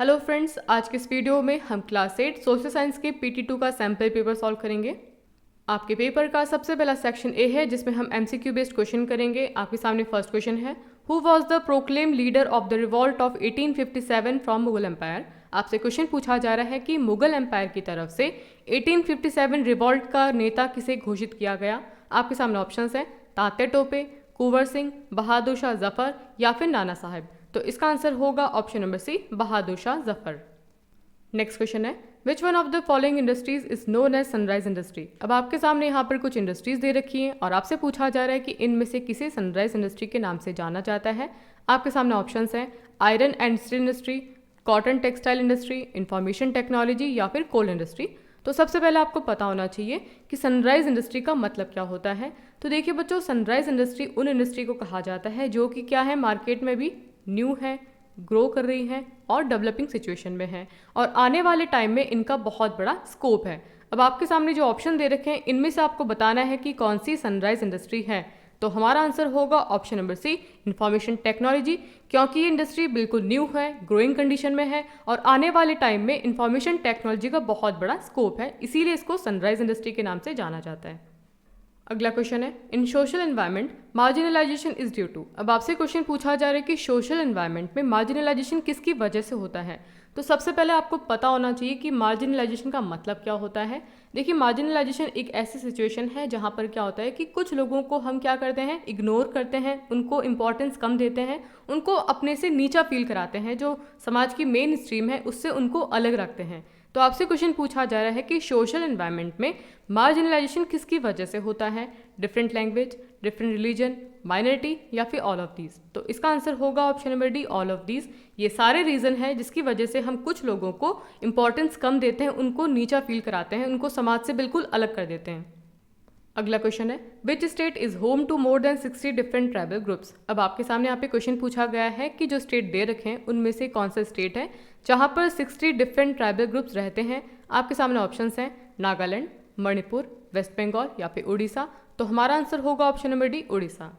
Hello friends, आज के इस वीडियो में हम क्लास 8 सोशल साइंस के PT2 का सैम्पल पेपर सॉल्व करेंगे। आपके पेपर का सबसे पहला सेक्शन ए है जिसमें हम MCQ बेस्ड क्वेश्चन करेंगे। आपके सामने फर्स्ट क्वेश्चन है, who was the proclaim leader of the revolt of 1857 from Mughal empire. आपसे क्वेश्चन पूछा जा रहा है कि मुगल एम्पायर की तरफ से 1857 रिवॉल्ट का नेता किसे घोषित किया गया। आपके सामने ऑप्शंस हैं तात्या टोपे, कुंवर सिंह, बहादुर शाह जफर या फिर नाना साहब। तो इसका आंसर होगा option number C, Bahadur Shah Zafar. Next question है, which one of the following industries is known as sunrise industry. अब आपके सामने यहाँ पर कुछ इंडस्ट्रीज दे रखी हैं और आपसे पूछा जा रहा है कि इनमें से किसे सनराइज इंडस्ट्री के नाम से जाना जाता है। आपके सामने ऑप्शंस हैं iron and steel industry, cotton textile industry, information technology या फिर कोल इंडस्ट्री। तो सबसे पहले आपको पता होना चाहिए कि सनराइज इंडस्ट्री का मतलब क्या होता है। तो देखिए बच्चों, सनराइज इंडस्ट्री उन इंडस्ट्री को कहा जाता है जो कि क्या है, मार्केट में भी न्यू है, ग्रो कर रही है और डेवलपिंग सिचुएशन में है और आने वाले टाइम में इनका बहुत बड़ा स्कोप है। अब आपके सामने जो ऑप्शन दे रखे हैं इनमें से आपको बताना है कि कौन सी सनराइज इंडस्ट्री है। तो हमारा आंसर होगा option number C, information technology, क्योंकि ये इंडस्ट्री बिल्कुल न्यू है, ग्रोइंग कंडीशन में है और आने वाले टाइम में इंफॉर्मेशन टेक्नोलॉजी का बहुत बड़ा स्कोप है, इसीलिए इसको सनराइज इंडस्ट्री के नाम से जाना जाता है। अगला क्वेश्चन है, in social environment marginalisation is due to. अब आपसे क्वेश्चन पूछा जा रहा है कि सोशल एनवायरनमेंट में मार्जिनलाइजेशन किसकी वजह से होता है। तो सबसे पहले आपको पता होना चाहिए कि मार्जिनलाइजेशन का मतलब क्या होता है। देखिए, मार्जिनलाइजेशन एक ऐसी सिचुएशन है जहाँ पर क्या होता है कि कुछ लोगों को हम क्या करते हैं, इग्नोर करते हैं, उनको इंपॉर्टेंस कम देते हैं, उनको अपने से नीचा फील कराते हैं, जो समाज की मेन स्ट्रीम है उससे उनको अलग रखते हैं। तो आपसे क्वेश्चन पूछा जा रहा है कि सोशल एनवायरनमेंट में मार्जिनलाइजेशन किसकी वजह से होता है, different language, different religion, minority या फिर ऑल ऑफ दीज। तो इसका आंसर होगा option number D, all of these. ये सारे रीजन हैं जिसकी वजह से हम कुछ लोगों को इंपॉर्टेंस कम देते हैं, उनको नीचा फील कराते हैं, उनको समाज से बिल्कुल अलग कर देते हैं। अगला क्वेश्चन है, which state is home to more than 60 different tribal groups. अब आपके सामने यहाँ पे क्वेश्चन पूछा गया है कि जो स्टेट दे रखे हैं उनमें से कौन सा स्टेट है जहाँ पर 60 डिफरेंट ट्राइबल ग्रुप्स रहते हैं। आपके सामने ऑप्शंस हैं नागालैंड, मणिपुर, वेस्ट बंगाल या फिर उड़ीसा। तो हमारा आंसर होगा option number D, Orissa.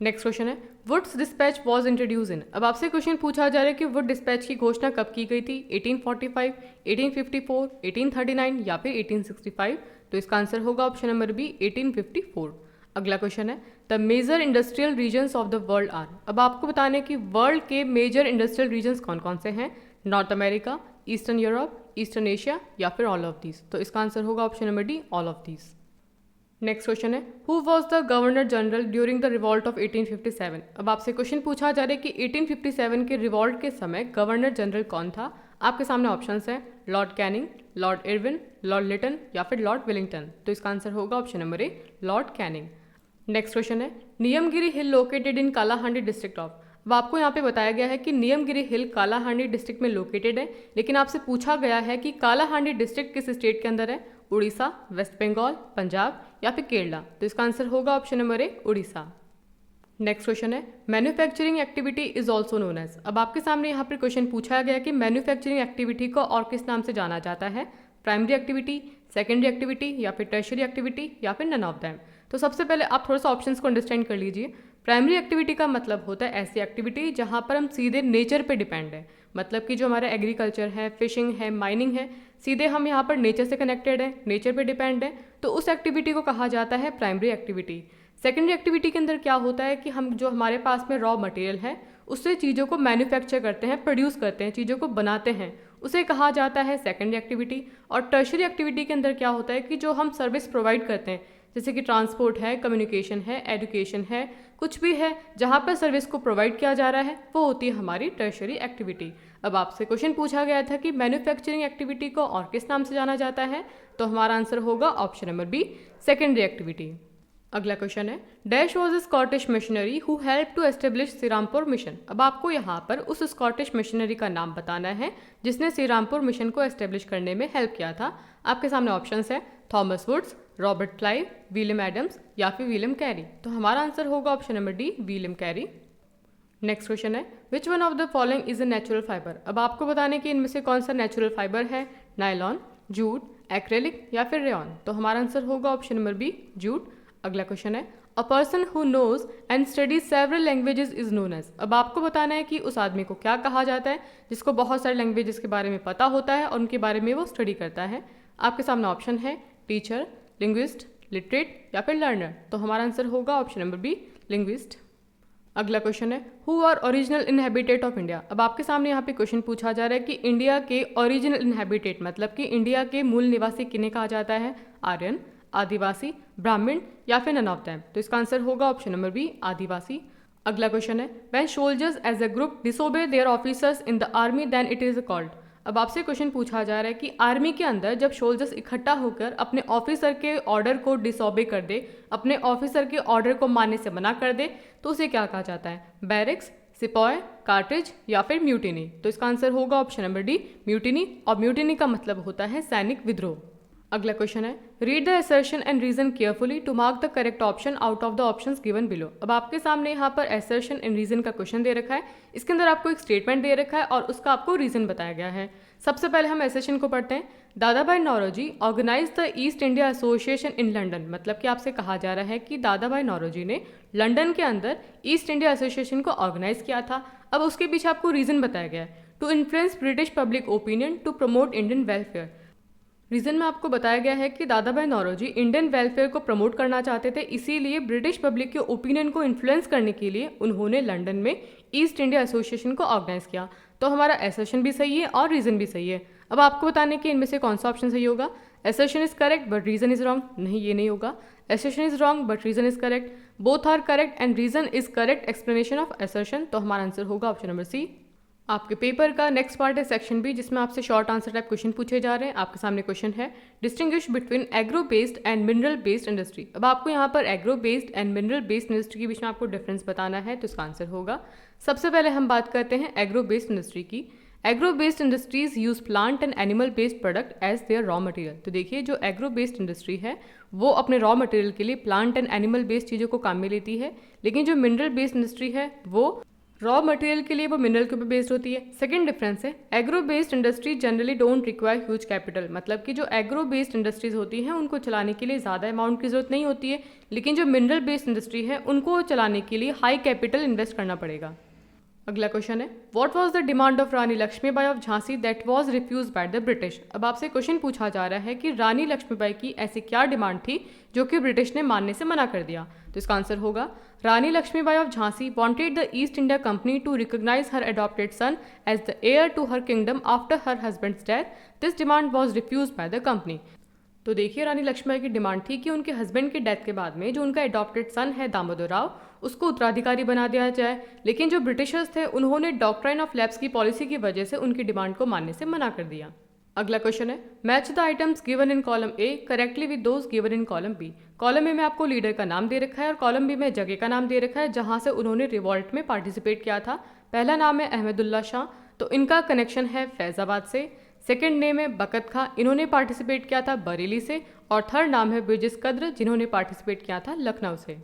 Next question है, Wood's despatch was introduce in. अब आपसे क्वेश्चन पूछा जा रहा है कि वुड डिस्पैच की घोषणा कब की गई थी, 1845, 1854, 1839 या फिर 1865। तो इसका आंसर होगा ऑप्शन नंबर बी, 1854। अगला क्वेश्चन है, the major industrial regions of the world are. अब आपको बताने कि वर्ल्ड के मेजर इंडस्ट्रियल रीजन्स कौन कौन से हैं, North America, Eastern Europe, Eastern Asia या फिर ऑल ऑफ दीज। तो इसका आंसर होगा option number D, all of these. Next question है, who was the governor general during the revolt of 1857। अब आपसे क्वेश्चन पूछा जा रहा है कि 1857 के रिवॉल्ट के समय गवर्नर जनरल कौन था। आपके सामने ऑप्शंस हैं Lord Canning, Lord Irwin, Lord Lytton या फिर लॉर्ड विलिंगटन। तो इसका आंसर होगा option number A, Lord Canning. Next question है, Niyamgiri hill located in Kalahandi district of. अब आपको यहाँ पे बताया गया है कि नियमगिरी हिल कालाहांडी डिस्ट्रिक्ट में लोकेटेड है, लेकिन आपसे पूछा गया है कि कालाहांडी डिस्ट्रिक्ट किस स्टेट के अंदर है, उड़ीसा, वेस्ट बंगाल, पंजाब या फिर केरला। तो इसका आंसर होगा option number A, Orissa. Next question है, manufacturing activity is also known as. अब आपके सामने यहाँ पर क्वेश्चन पूछा गया कि मैन्युफैक्चरिंग एक्टिविटी को और किस नाम से जाना जाता है, प्राइमरी एक्टिविटी, सेकेंडरी एक्टिविटी या फिर टर्शियरी एक्टिविटी या फिर नन ऑफ दैम। तो सबसे पहले आप थोड़ा सा ऑप्शंस को अंडरस्टैंड कर लीजिए। प्राइमरी एक्टिविटी का मतलब होता है ऐसी एक्टिविटी जहाँ पर हम सीधे नेचर पे डिपेंड है, मतलब कि जो हमारा एग्रीकल्चर है, फिशिंग है, माइनिंग है, सीधे हम यहाँ पर नेचर से कनेक्टेड है, नेचर पे डिपेंड है, तो उस एक्टिविटी को कहा जाता है प्राइमरी एक्टिविटी। सेकेंडरी एक्टिविटी के अंदर क्या होता है कि हम जो हमारे पास में रॉ मटेरियल है उससे चीज़ों को मैन्युफैक्चर करते हैं, प्रोड्यूस करते हैं, चीज़ों को बनाते हैं, उसे कहा जाता है सेकेंडरी एक्टिविटी। और टर्शियरी एक्टिविटी के अंदर क्या होता है कि जो हम सर्विस प्रोवाइड करते हैं, जैसे कि ट्रांसपोर्ट है, कम्युनिकेशन है, एजुकेशन है, कुछ भी है जहाँ पर सर्विस को प्रोवाइड किया जा रहा है, वो होती है हमारी टर्शियरी एक्टिविटी। अब आपसे क्वेश्चन पूछा गया था कि मैन्युफैक्चरिंग एक्टिविटी को और किस नाम से जाना जाता है, तो हमारा आंसर होगा option number B, secondary activity. अगला क्वेश्चन है, dash was a Scottish missionary who help to establish Shrirampur mission. अब आपको यहाँ पर उस स्कॉटिश मिशनरी का नाम बताना है जिसने श्रीरामपुर मिशन को एस्टेब्लिश करने में हेल्प किया था। आपके सामने ऑप्शंस है Thomas Woods, Robert Clive, William Adams या फिर विलियम कैरी। तो हमारा आंसर होगा option number D, William Carey. Next question है, which one of the following is a natural fibre. अब आपको बताने कि इनमें से कौन सा नेचुरल फाइबर है, नायलॉन, जूट, एक्रेलिक या फिर रेयॉन। तो हमारा आंसर होगा ऑप्शन नंबर बी, जूट। अगला क्वेश्चन है, a person who knows and studies several languages is known as. अब आपको बताना है कि उस आदमी को क्या कहा जाता है जिसको बहुत सारे लैंग्वेजेस के बारे में पता होता है और उनके बारे में वो स्टडी करता है। आपके सामने ऑप्शन है टीचर, लिंग्विस्ट, लिटरेट या फिर लर्नर। तो हमारा आंसर होगा ऑप्शन नंबर बी, लिंग्विस्ट। अगला क्वेश्चन है who are original inhabitant of India. अब आपके सामने यहाँ पे क्वेश्चन पूछा जा रहा है कि इंडिया के ओरिजिनल इनहेबिटेट मतलब कि इंडिया के मूल निवासी किन्हें कहा जाता है, आर्यन, आदिवासी, ब्राह्मण या फिर नन ऑफ देम। तो इसका आंसर होगा ऑप्शन नंबर बी, आदिवासी। अगला क्वेश्चन है when soldiers as a group disobey their officers in the army then it is called. अब आपसे क्वेश्चन पूछा जा रहा है कि आर्मी के अंदर जब सोल्जर्स इकट्ठा होकर अपने ऑफिसर के ऑर्डर को डिसोबे कर दे, अपने ऑफिसर के ऑर्डर को मानने से मना कर दे, तो उसे क्या कहा जाता है, बैरिक्स, सिपॉय, कार्टेज या फिर म्यूटिनी। तो इसका आंसर होगा ऑप्शन नंबर डी, म्यूटिनी। और म्यूटिनी का मतलब होता है सैनिक विद्रोह। अगला क्वेश्चन है read the assertion and reason carefully to mark the correct option out of the options given below. अब आपके सामने यहाँ पर असर्शन एंड रीजन का क्वेश्चन दे रखा है। इसके अंदर आपको एक स्टेटमेंट दे रखा है और उसका आपको रीजन बताया गया है। सबसे पहले हम असर्शन को पढ़ते हैं। Dada Bhai Naoroji organise the East India Association in London. मतलब कि आपसे कहा जा रहा है कि दादा भाई नौरोजी ने लंदन के अंदर ईस्ट इंडिया एसोसिएशन को ऑर्गेनाइज किया था। अब उसके पीछे आपको रीजन बताया गया है, to influence British public opinion to promote Indian welfare. Reason में आपको बताया गया है कि दादा भाई नौरोजी इंडियन वेलफेयर को प्रमोट करना चाहते थे, इसीलिए ब्रिटिश पब्लिक के ओपिनियन को इन्फ्लुएंस करने के लिए उन्होंने लंदन में ईस्ट इंडिया एसोसिएशन को ऑर्गेनाइज किया। तो हमारा असर्शन भी सही है और रीजन भी सही है। अब आपको बताने कि इनमें से कौन सा ऑप्शन सही होगा। Assertion is correct but reason is wrong. नहीं, ये नहीं होगा। Assertion is wrong but reason is correct. Both are correct and reason is correct explanation of assertion. तो हमारा आंसर होगा ऑप्शन नंबर सी। आपके पेपर का नेक्स्ट पार्ट है सेक्शन बी, जिसमें आपसे शॉर्ट आंसर टाइप क्वेश्चन पूछे जा रहे हैं। आपके सामने क्वेश्चन है distinguish between agro based and mineral based industry. अब आपको यहाँ पर agro based and mineral based industry के बीच में आपको डिफरेंस बताना है। तो इसका आंसर होगा, सबसे पहले हम बात करते हैं एग्रो बेस्ड इंडस्ट्री की। Agro based industries use plant and animal based product as their raw material. तो देखिए, जो एग्रो बेस्ड इंडस्ट्री है वो अपने रॉ मटेरियल के लिए प्लांट एंड एनिमल बेस्ड चीज़ों को काम में लेती है, लेकिन जो मिनरल बेस्ड इंडस्ट्री है वो रॉ मटेरियल के लिए वो मिनरल के ऊपर बेस्ड होती है। सेकंड डिफरेंस है agro based industry generally don't require huge capital. मतलब कि जो एग्रो बेस्ड इंडस्ट्रीज होती हैं उनको चलाने के लिए ज़्यादा अमाउंट की जरूरत नहीं होती है, लेकिन जो मिनरल बेस्ड इंडस्ट्री है उनको चलाने के लिए हाई कैपिटल इन्वेस्ट करना पड़ेगा। अगला क्वेश्चन है what was the demand of Rani Lakshmibai of Jhansi that was refuse by the British. अब आपसे क्वेश्चन पूछा जा रहा है कि रानी लक्ष्मीबाई की ऐसी क्या डिमांड थी जो कि ब्रिटिश ने मानने से मना कर दिया। तो इसका आंसर होगा Rani Lakshmibai of Jhansi wanted the East India Company to recognise her adopted son as the heir to her kingdom after her husband's death. This demand was refuse by the company. तो देखिए, रानी लक्ष्मीबाई की डिमांड थी कि उनके हस्बैंड के death के बाद में जो उनका एडॉप्टेड सन है दामोदर राव, उसको उत्तराधिकारी बना दिया जाए। लेकिन जो ब्रिटिशर्स थे उन्होंने डॉक्ट्राइन ऑफ लैप्स की पॉलिसी की वजह से उनकी डिमांड को मानने से मना कर दिया। अगला क्वेश्चन है match the items given in column A correctly with those given in column B. Column A में आपको लीडर का नाम दे रखा है और कॉलम बी में जगह का नाम दे रखा है जहां से उन्होंने रिवॉल्ट में पार्टिसिपेट किया था। पहला नाम है अहमदुल्ला शाह, तो इनका कनेक्शन है फैजाबाद से। सेकंड नेम है बकत खां, इन्होंने पार्टिसिपेट किया था बरेली से। और थर्ड नाम है ब्रिजेश कद्र, जिन्होंने पार्टिसिपेट किया था लखनऊ से।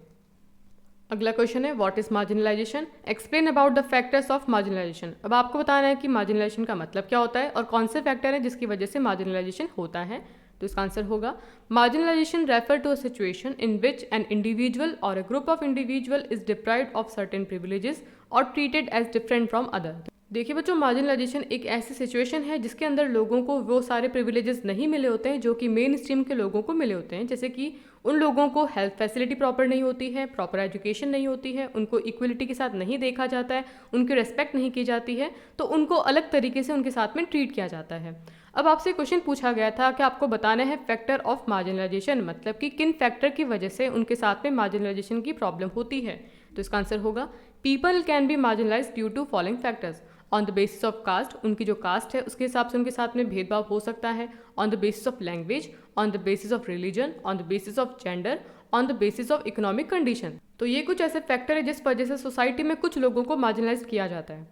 अगला क्वेश्चन है what is marginalisation, explain about the factors of marginalisation. अब आपको बताना है कि मार्जिनलाइजेशन का मतलब क्या होता है और कौन से फैक्टर हैं जिसकी वजह से मार्जिनलाइजेशन होता है। तो इसका आंसर होगा marginalisation refer to a situation in which an individual और a group of individual is deprived of certain privileges और treated as different from other. देखिए बच्चों, मार्जिनलाइजेशन एक ऐसी सिचुएशन है जिसके अंदर लोगों को वो सारे प्रिविलेजेस नहीं मिले होते हैं जो कि मेन स्ट्रीम के लोगों को मिले होते हैं। जैसे कि उन लोगों को हेल्थ फैसिलिटी प्रॉपर नहीं होती है, प्रॉपर एजुकेशन नहीं होती है, उनको इक्वलिटी के साथ नहीं देखा जाता है, उनकी रेस्पेक्ट नहीं की जाती है, तो उनको अलग तरीके से उनके साथ में ट्रीट किया जाता है। अब आपसे क्वेश्चन पूछा गया था कि आपको बताना है फैक्टर ऑफ मार्जिनलाइजेशन, मतलब कि किन फैक्टर की वजह से उनके साथ में मार्जिनलाइजेशन की प्रॉब्लम होती है। तो इसका आंसर होगा people can be marginalised due to following factors. On the basis of caste, उनकी जो कास्ट है उसके हिसाब से उनके साथ में भेदभाव हो सकता है। On the basis of language, on the basis of religion, on the basis of gender, on the basis of economic condition. तो ये कुछ ऐसे फैक्टर है जिस वजह से सोसाइटी में कुछ लोगों को मार्जिनलाइज किया जाता है।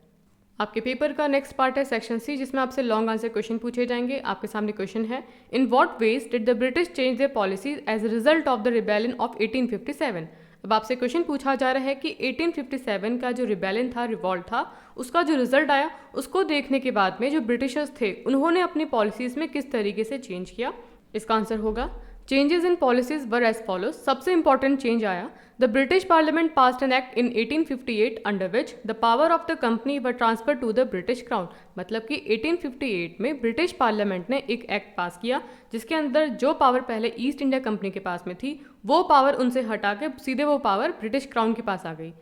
आपके पेपर का नेक्स्ट पार्ट है सेक्शन सी, जिसमें आपसे लॉन्ग आंसर क्वेश्चन पूछे जाएंगे। आपके सामने क्वेश्चन है in what ways did the British change their policies as a result of the rebellion of 1857। अब आपसे क्वेश्चन पूछा जा रहा है कि 1857 का जो रिबेलियन था, रिवॉल्ट था, उसका जो रिजल्ट आया उसको देखने के बाद में जो ब्रिटिशर्स थे उन्होंने अपनी पॉलिसीज में किस तरीके से चेंज किया। इसका आंसर होगा changes in policies were as follows. सबसे इंपॉर्टेंट चेंज आया, the British parliament passed an act in 1858 under which the power of the company were transfer to the British crown. मतलब कि 1858 में ब्रिटिश पार्लियामेंट ने एक act पास किया जिसके अंदर जो पावर पहले ईस्ट इंडिया कंपनी के पास में थी वो पावर उनसे हटा के सीधे वो पावर ब्रिटिश क्राउन के पास आ गई।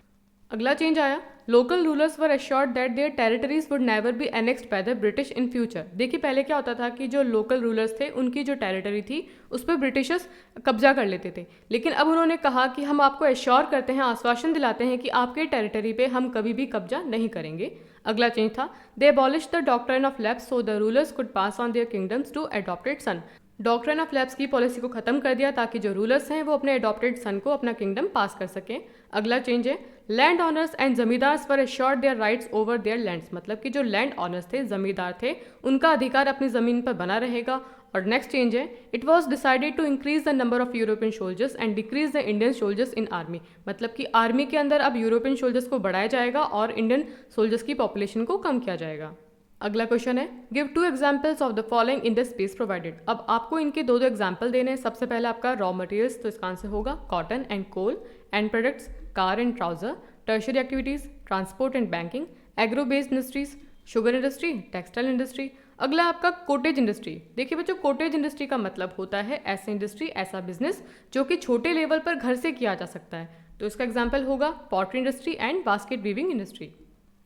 अगला चेंज आया, local rulers were assured that there territories would never be annexed bye the British in future. देखिए पहले क्या होता था कि जो लोकल रूलर्स थे उनकी जो टेरिटरी थी उस पर ब्रिटिशर्स कब्जा कर लेते थे, लेकिन अब उन्होंने कहा कि हम आपको एश्योर करते हैं, आश्वासन दिलाते हैं कि आपके टेरिटरी पे हम कभी भी कब्जा नहीं करेंगे। अगला चेंज था, they abolish the doctrine of lapse so the rulers could pass on their kingdoms to adopted son. Doctrine of lapse की पॉलिसी को खत्म कर दिया ताकि जो रूलर्स हैं वो अपने एडॉप्टेड सन को अपना किंगडम पास कर सकें। अगला चेंज है, land owners and zamindars were assured their rights over there lands. मतलब कि जो लैंड ऑनर्स थे, जमींदार थे, उनका अधिकार अपनी ज़मीन पर बना रहेगा। और नेक्स्ट चेंज है, it was decided to increase the number of European soldiers and decrease the Indian soldiers in army. मतलब कि आर्मी के अंदर अब यूरोपियन सोल्जर्स को बढ़ाया जाएगा और इंडियन सोल्जर्स की पॉपुलेशन को कम किया जाएगा। अगला क्वेश्चन है, give 2 examples of the following in the space provided. अब आपको इनके दो एग्जाम्पल देने हैं। सबसे पहले आपका रॉ मटेरियल्स, तो इसका आंसर होगा cotton and coal, and products car and trouser, tertiary activities transport and banking, agro based industries sugar industry, textile industry. अगला आपका कोटेज इंडस्ट्री। देखिए बच्चों, कोटेज इंडस्ट्री का मतलब होता है ऐसी इंडस्ट्री, ऐसा बिजनेस जो कि छोटे लेवल पर घर से किया जा सकता है। तो इसका एग्जाम्पल होगा pottery industry and basket weaving industry.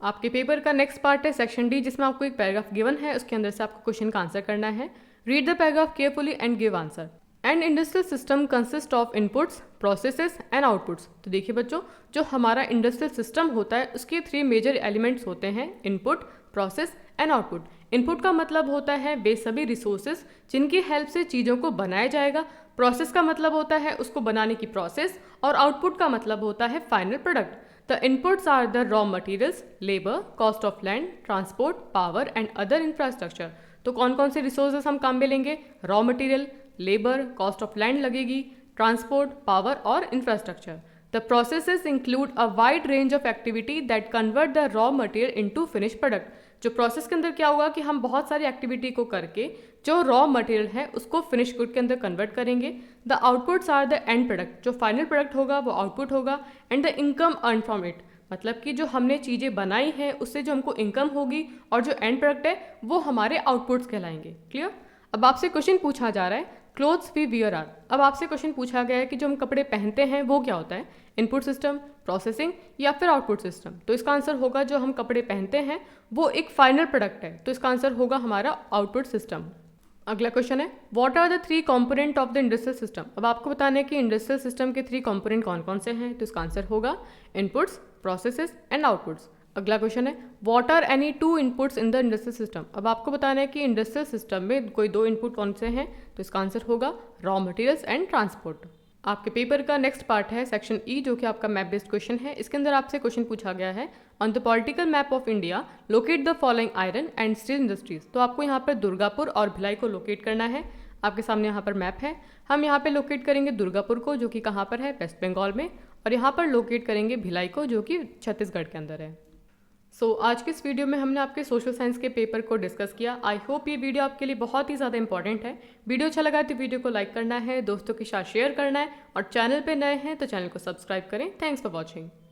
आपके पेपर का नेक्स्ट पार्ट है सेक्शन डी, जिसमें आपको एक पैराग्राफ गिवन है, उसके अंदर से आपको क्वेश्चन का आंसर करना है। Read the paragraph carefully and give answer. And industrial system consist of inputs, processes and outputs. तो देखिए बच्चों, जो हमारा इंडस्ट्रियल सिस्टम होता है उसके 3 मेजर एलिमेंट्स होते हैं, input, process and output. Input का मतलब होता है वे सभी रिसोर्सेज जिनकी हेल्प से चीज़ों को बनाया जाएगा। प्रोसेस का मतलब होता है उसको बनाने की प्रोसेस, और आउटपुट का मतलब होता है final product. The inputs are the raw materials, labor, cost of land, transport, power and other infrastructure। तो कौन कौन से रिसोर्सेज हम काम में लेंगे? Raw material, labour, cost of land लगेगी, ट्रांसपोर्ट, पावर और infrastructure. The processes include a wide range of activity that convert the raw material into finish product. जो प्रोसेस के अंदर क्या होगा कि हम बहुत सारी एक्टिविटी को करके जो रॉ मटेरियल है उसको फिनिश गुड के अंदर कन्वर्ट करेंगे। The outputs are the end product, जो फाइनल प्रोडक्ट होगा वो आउटपुट होगा। And the income earn from it, मतलब कि जो हमने चीज़ें बनाई हैं उससे जो हमको इनकम होगी, और जो एंड प्रोडक्ट है वो हमारे आउटपुट्स कहलाएंगे। क्लियर? अब आपसे क्वेश्चन पूछा जा रहा है, क्लोथ्स वी वियर आर। अब आपसे क्वेश्चन पूछा गया है कि जो हम कपड़े पहनते हैं वो क्या होता है, इनपुट सिस्टम, प्रोसेसिंग या फिर आउटपुट सिस्टम। तो इसका आंसर होगा जो हम कपड़े पहनते हैं वो एक फाइनल प्रोडक्ट है, तो इसका आंसर होगा हमारा आउटपुट सिस्टम। अगला क्वेश्चन है, what are the 3 component of the industrial system. अब आपको बताना है कि इंडस्ट्रियल सिस्टम के 3 कंपोनेंट कौन कौन से हैं, तो इसका आंसर होगा इनपुट्स, प्रोसेसेस एंड आउटपुट्स। अगला क्वेश्चन है, what are any 2 inputs in the industrial system. अब आपको बताना है कि इंडस्ट्रियल सिस्टम में कोई 2 इनपुट कौन से हैं, तो इसका आंसर होगा रॉ मटेरियल्स एंड ट्रांसपोर्ट। आपके पेपर का नेक्स्ट पार्ट है सेक्शन ई, जो कि आपका मैप बेस्ड क्वेश्चन है। इसके अंदर आपसे क्वेश्चन पूछा गया है, on the political map of India locate the following iron and steel industries. तो आपको यहाँ पर दुर्गापुर और भिलाई को लोकेट करना है। आपके सामने यहाँ पर मैप है, हम यहाँ पे लोकेट करेंगे दुर्गापुर को, जो कि कहाँ पर है, वेस्ट बंगाल में, और यहाँ पर लोकेट करेंगे भिलाई को, जो कि छत्तीसगढ़ के अंदर है। आज के इस वीडियो में हमने आपके सोशल साइंस के पेपर को डिस्कस किया। आई होप ये वीडियो आपके लिए बहुत ही ज़्यादा इंपॉर्टेंट है। वीडियो अच्छा लगा तो वीडियो को लाइक करना है, दोस्तों के साथ शेयर करना है, और चैनल पे नए हैं तो चैनल को सब्सक्राइब करें। Thanks for watching.